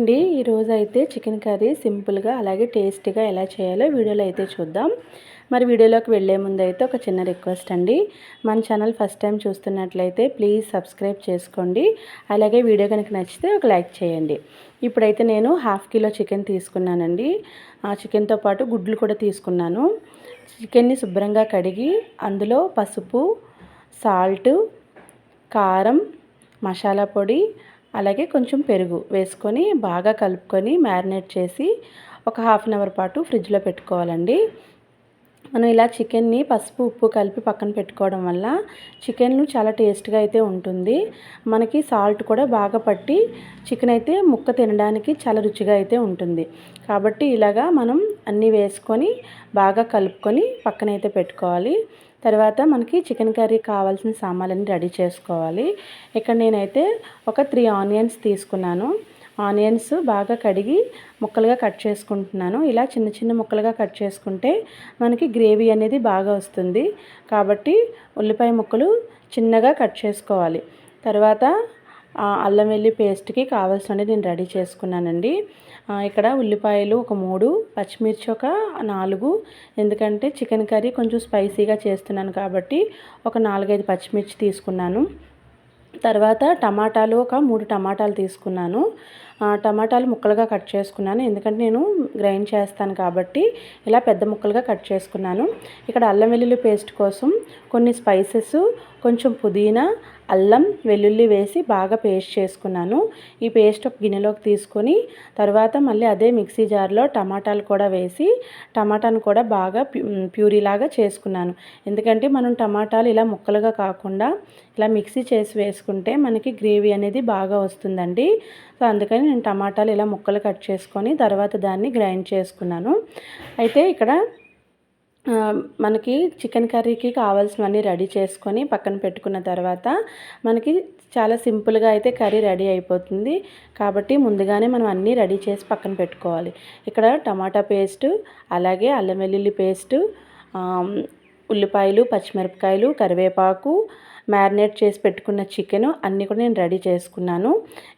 అండి. ఈరోజైతే chicken curry సింపుల్గా అలాగే టేస్టీగా ఎలా చేయాలో వీడియోలో అయితే చూద్దాం. మరి వీడియోలోకి వెళ్ళే ముందు అయితే ఒక చిన్న రిక్వెస్ట్ అండి. మన ఛానల్ ఫస్ట్ టైం చూస్తున్నట్లయితే ప్లీజ్ సబ్స్క్రైబ్ చేసుకోండి. అలాగే వీడియో కనుక నచ్చితే ఒక లైక్ చేయండి. ఇప్పుడైతే నేను హాఫ్ కిలో చికెన్ తీసుకున్నానండి. ఆ చికెన్తో పాటు గుడ్లు కూడా తీసుకున్నాను. చికెన్ని శుభ్రంగా కడిగి అందులో పసుపు, సాల్ట్, కారం, మసాలా పొడి, అలాగే కొంచెం పెరుగు వేసుకొని బాగా కలుపుకొని మ్యారినేట్ చేసి ఒక హాఫ్ అన్ అవర్ పాటు ఫ్రిడ్జ్లో పెట్టుకోవాలండి. మనం ఇలా చికెన్ని పసుపు ఉప్పు కలిపి పక్కన పెట్టుకోవడం వల్ల చికెన్ చాలా టేస్ట్గా అయితే ఉంటుంది. మనకి సాల్ట్ కూడా బాగా పట్టి చికెన్ అయితే ముక్క తినడానికి చాలా రుచిగా అయితే ఉంటుంది. కాబట్టి ఇలాగా మనం అన్నీ వేసుకొని బాగా కలుపుకొని పక్కనైతే పెట్టుకోవాలి. తర్వాత మనకి చికెన్ కర్రీ కావాల్సిన సామాన్లన్నీ రెడీ చేసుకోవాలి. ఇక్కడ నేనైతే ఒక 3 ఆనియన్స్ తీసుకున్నాను. ఆనియన్స్ బాగా కడిగి ముక్కలుగా కట్ చేసుకుంటున్నాను. ఇలా చిన్న చిన్న ముక్కలుగా కట్ చేసుకుంటే మనకి గ్రేవీ అనేది బాగా వస్తుంది. కాబట్టి ఉల్లిపాయ ముక్కలు చిన్నగా కట్ చేసుకోవాలి. తర్వాత అల్లం వెల్లి పేస్ట్కి కావాల్సినవి నేను రెడీ చేసుకున్నానండి. ఇక్కడ ఉల్లిపాయలు ఒక 3, పచ్చిమిర్చి ఒక 4, ఎందుకంటే చికెన్ కర్రీ కొంచెం స్పైసీగా చేస్తున్నాను కాబట్టి ఒక 4-5 పచ్చిమిర్చి తీసుకున్నాను. తర్వాత టమాటాలు ఒక 3 టమాటాలు తీసుకున్నాను. టమాటాలు ముక్కలుగా కట్ చేసుకున్నాను, ఎందుకంటే నేను గ్రైండ్ చేస్తాను కాబట్టి ఇలా పెద్ద ముక్కలుగా కట్ చేసుకున్నాను. ఇక్కడ అల్లం వెల్లుల్లి పేస్ట్ కోసం కొన్ని స్పైసెస్, కొంచెం పుదీనా, అల్లం వెల్లుల్లి వేసి బాగా పేస్ట్ చేసుకున్నాను. ఈ పేస్ట్ ఒక గిన్నెలోకి తీసుకొని తర్వాత మళ్ళీ అదే మిక్సీ జార్లో టమాటాలు కూడా వేసి టమాటాను కూడా బాగా ప్యూరీలాగా చేసుకున్నాను. ఎందుకంటే మనం టమాటాలు ఇలా ముక్కలుగా కాకుండా ఇలా మిక్సీ చేసి వేసుకుంటే మనకి గ్రేవీ అనేది బాగా వస్తుందండి. సో అందుకని నేను టమాటాలు ఇలా ముక్కలు కట్ చేసుకొని తర్వాత దాన్ని గ్రైండ్ చేసుకున్నాను. అయితే ఇక్కడ మనకి చికెన్ కర్రీకి కావాల్సినవన్నీ రెడీ చేసుకొని పక్కన పెట్టుకున్న తర్వాత మనకి చాలా సింపుల్గా అయితే కర్రీ రెడీ అయిపోతుంది. కాబట్టి ముందుగానే మనం అన్నీ రెడీ చేసి పక్కన పెట్టుకోవాలి. ఇక్కడ టమాటా పేస్టు, అలాగే అల్లం వెల్లుల్లి పేస్టు, ఉల్లిపాయలు, పచ్చిమిరపకాయలు, కరివేపాకు, మ్యారినేట్ చేసి పెట్టుకున్న చికెను అన్నీ కూడా నేను రెడీ చేసుకున్నాను.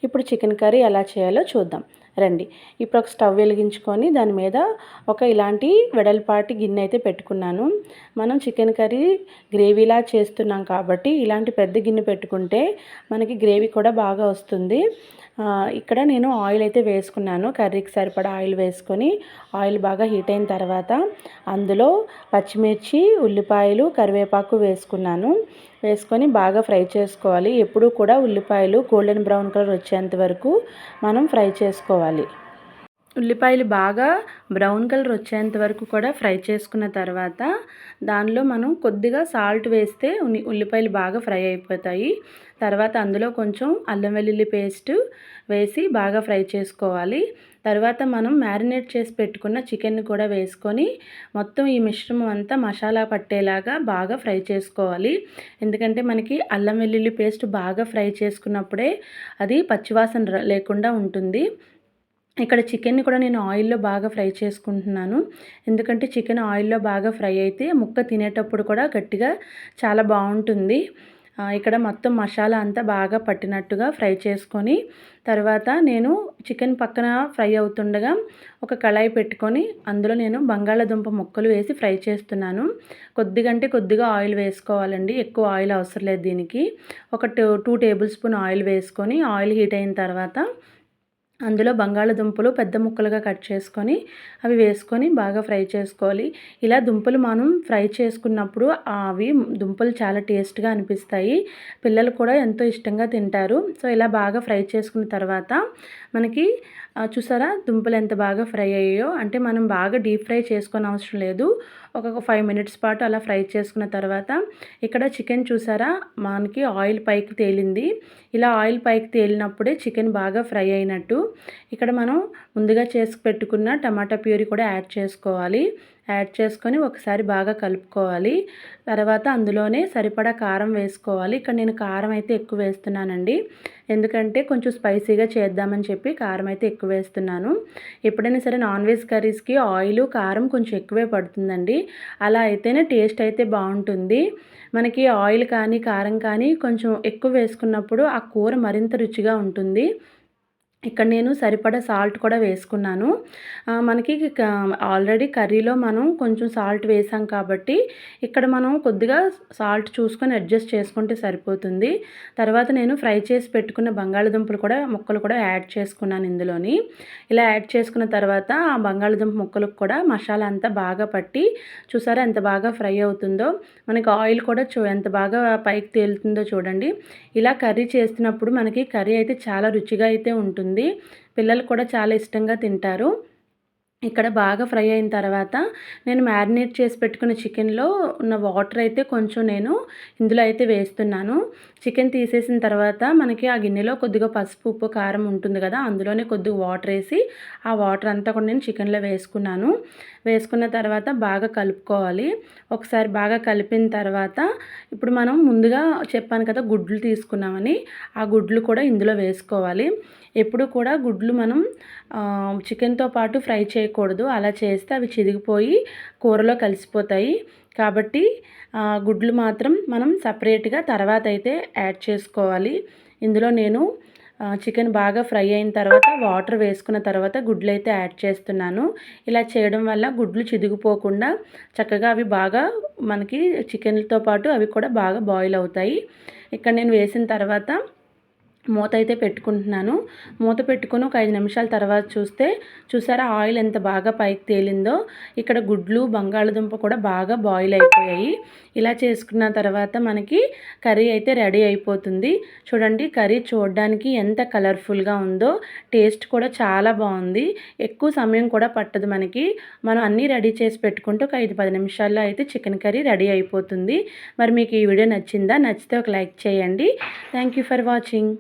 ఇప్పుడు చికెన్ కర్రీ ఎలా చేయాలో చూద్దాం రండి. ఇప్పుడు ఒక స్టవ్ వెలిగించుకొని దాని మీద ఒక ఇలాంటి వెడల్పాటి గిన్నె అయితే పెట్టుకున్నాను. మనం చికెన్ కర్రీ గ్రేవీలా చేస్తున్నాం కాబట్టి ఇలాంటి పెద్ద గిన్నె పెట్టుకుంటే మనకి గ్రేవీ కూడా బాగా వస్తుంది. ఇక్కడ నేను ఆయిల్ అయితే వేసుకున్నాను. కర్రీకి సరిపడా ఆయిల్ వేసుకొని ఆయిల్ బాగా హీట్ అయిన తర్వాత అందులో పచ్చిమిర్చి, ఉల్లిపాయలు, కరివేపాకు వేసుకున్నాను. వేసుకొని బాగా ఫ్రై చేసుకోవాలి. ఎప్పుడూ కూడా ఉల్లిపాయలు గోల్డెన్ బ్రౌన్ కలర్ వచ్చేంత వరకు మనం ఫ్రై చేసుకోవాలి. ఉల్లిపాయలు బాగా బ్రౌన్ కలర్ వచ్చేంత వరకు కూడా ఫ్రై చేసుకున్న తర్వాత దానిలో మనం కొద్దిగా సాల్ట్ వేస్తే ఉల్లిపాయలు బాగా ఫ్రై అయిపోతాయి. తర్వాత అందులో కొంచెం అల్లం వెల్లుల్లి పేస్ట్ వేసి బాగా ఫ్రై చేసుకోవాలి. తర్వాత మనం మ్యారినేట్ చేసి పెట్టుకున్న చికెన్ కూడా వేసుకొని మొత్తం ఈ మిశ్రమం అంతా మసాలా పట్టేలాగా బాగా ఫ్రై చేసుకోవాలి. ఎందుకంటే మనకి అల్లం వెల్లుల్లి పేస్ట్ బాగా ఫ్రై చేసుకున్నప్పుడే అది పచ్చివాసన లేకుండా ఉంటుంది. ఇక్కడ చికెన్ని కూడా నేను ఆయిల్లో బాగా ఫ్రై చేసుకుంటున్నాను. ఎందుకంటే చికెన్ ఆయిల్లో బాగా ఫ్రై అయితే ముక్క తినేటప్పుడు కూడా గట్టిగా చాలా బాగుంటుంది. ఇక్కడ మొత్తం మసాలా అంతా బాగా పట్టినట్టుగా ఫ్రై చేసుకొని తర్వాత నేను చికెన్ పక్కన ఫ్రై అవుతుండగా ఒక కళాయి పెట్టుకొని అందులో నేను బంగాళాదుంప ముక్కలు వేసి ఫ్రై చేస్తున్నాను. కొద్దిగా ఆయిల్ వేసుకోవాలండి, ఎక్కువ ఆయిల్ అవసరం లేదు దీనికి. ఒక 2 టేబుల్ స్పూన్ ఆయిల్ వేసుకొని ఆయిల్ హీట్ అయిన తర్వాత అందులో బంగాళాదుంపలు పెద్ద ముక్కలుగా కట్ చేసుకొని అవి వేసుకొని బాగా ఫ్రై చేసుకోవాలి. ఇలా దుంపలు మనం ఫ్రై చేసుకున్నప్పుడు అవి దుంపలు చాలా టేస్ట్గా అనిపిస్తాయి. పిల్లలు కూడా ఎంతో ఇష్టంగా తింటారు. సో ఇలా బాగా ఫ్రై చేసుకున్న తర్వాత మనకి చూసారా దుంపలు ఎంత బాగా ఫ్రై అయ్యాయో. అంటే మనం బాగా డీప్ ఫ్రై చేసుకోని అవసరం లేదు. ఒక 5 మినిట్స్ పాటు అలా ఫ్రై చేసుకున్న తర్వాత ఇక్కడ చికెన్ చూసారా మనకి ఆయిల్ పైకి తేలింది. ఇలా ఆయిల్ పైకి తేలినప్పుడే చికెన్ బాగా ఫ్రై అయినట్టు. ఇక్కడ మనం ముందుగా చేసి పెట్టుకున్న టమాటా ప్యూరీ కూడా యాడ్ చేసుకోవాలి. యాడ్ చేసుకొని ఒకసారి బాగా కలుపుకోవాలి. తర్వాత అందులోనే సరిపడా కారం వేసుకోవాలి. ఇక్కడ నేను కారం అయితే ఎక్కువ వేస్తున్నానండి, ఎందుకంటే కొంచెం స్పైసీగా చేద్దామని చెప్పి కారం అయితే ఎక్కువ వేస్తున్నాను. ఎప్పుడైనా సరే నాన్ వెజ్ కర్రీస్కి ఆయిల్, కారం కొంచెం ఎక్కువే పడుతుందండి. అలా అయితేనే టేస్ట్ అయితే బాగుంటుంది. మనకి ఆయిల్ కానీ కారం కానీ కొంచెం ఎక్కువ వేసుకున్నప్పుడు ఆ కూర మరింత రుచిగా ఉంటుంది. ఇక్కడ నేను సరిపడా సాల్ట్ కూడా వేసుకున్నాను. మనకి ఆల్రెడీ కర్రీలో మనం కొంచెం సాల్ట్ వేసాం కాబట్టి ఇక్కడ మనం కొద్దిగా సాల్ట్ చూసుకొని అడ్జస్ట్ చేసుకుంటే సరిపోతుంది. తర్వాత నేను ఫ్రై చేసి పెట్టుకున్న బంగాళదుంపలు కూడా ముక్కలు కూడా యాడ్ చేసుకున్నాను ఇందులోని. ఇలా యాడ్ చేసుకున్న తర్వాత ఆ బంగాళదుంప ముక్కలకు కూడా మసాలా అంతా బాగా పట్టి చూసారా ఎంత బాగా ఫ్రై అవుతుందో. మనకి ఆయిల్ కూడా ఎంత బాగా పైకి తేలుతుందో చూడండి. ఇలా కర్రీ చేస్తున్నప్పుడు మనకి కర్రీ అయితే చాలా రుచిగా అయితే ఉంటుంది. పిల్లలు కూడా చాలా ఇష్టంగా తింటారు. ఇక్కడ బాగా ఫ్రై అయిన తర్వాత నేను మ్యారినేట్ చేసి పెట్టుకున్న చికెన్లో ఉన్న వాటర్ అయితే కొంచెం నేను ఇందులో అయితే వేస్తున్నాను. చికెన్ తీసేసిన తర్వాత మనకి ఆ గిన్నెలో కొద్దిగా పసుపు, ఉప్పు, కారం ఉంటుంది కదా, అందులోనే కొద్దిగా వాటర్ వేసి ఆ వాటర్ అంతా కూడా నేను చికెన్లో వేసుకున్నాను. వేసుకున్న తర్వాత బాగా కలుపుకోవాలి. ఒకసారి బాగా కలిపిన తర్వాత ఇప్పుడు మనం ముందుగా చెప్పాను కదా గుడ్లు తీసుకున్నామని, ఆ గుడ్లు కూడా ఇందులో వేసుకోవాలి. ఎప్పుడు కూడా గుడ్లు మనం చికెన్తో పాటు ఫ్రై చేయకూడదు. అలా చేస్తే అవి చిరిగిపోయి కూరలో కలిసిపోతాయి. కాబట్టి గుడ్లు మాత్రం మనం సపరేట్గా తర్వాత అయితే యాడ్ చేసుకోవాలి. ఇందులో నేను చికెన్ బాగా ఫ్రై అయిన తర్వాత వాటర్ వేసుకున్న తర్వాత గుడ్లు అయితే యాడ్ చేస్తున్నాను. ఇలా చేయడం వల్ల గుడ్లు చిదిగిపోకుండా చక్కగా అవి బాగా మనకి చికెన్తో పాటు అవి కూడా బాగా బాయిల్ అవుతాయి. ఇక్కడ నేను వేసిన తర్వాత మూత అయితే పెట్టుకుంటున్నాను. మూత పెట్టుకొని ఒక 5 నిమిషాల తర్వాత చూసారా ఆయిల్ ఎంత బాగా పైకి తేలిందో. ఇక్కడ గుడ్లు, బంగాళదుంప కూడా బాగా బాయిల్ అయిపోయాయి. ఇలా చేసుకున్న తర్వాత మనకి కర్రీ అయితే రెడీ అయిపోతుంది. చూడండి కర్రీ చూడడానికి ఎంత కలర్ఫుల్గా ఉందో, టేస్ట్ కూడా చాలా బాగుంది. ఎక్కువ సమయం కూడా పట్టదు మనకి. మనం అన్నీ రెడీ చేసి పెట్టుకుంటే ఒక 5-10 నిమిషాల్లో అయితే చికెన్ కర్రీ రెడీ అయిపోతుంది. మరి మీకు ఈ వీడియో నచ్చిందా? నచ్చితే ఒక లైక్ చేయండి. Thank you for watching.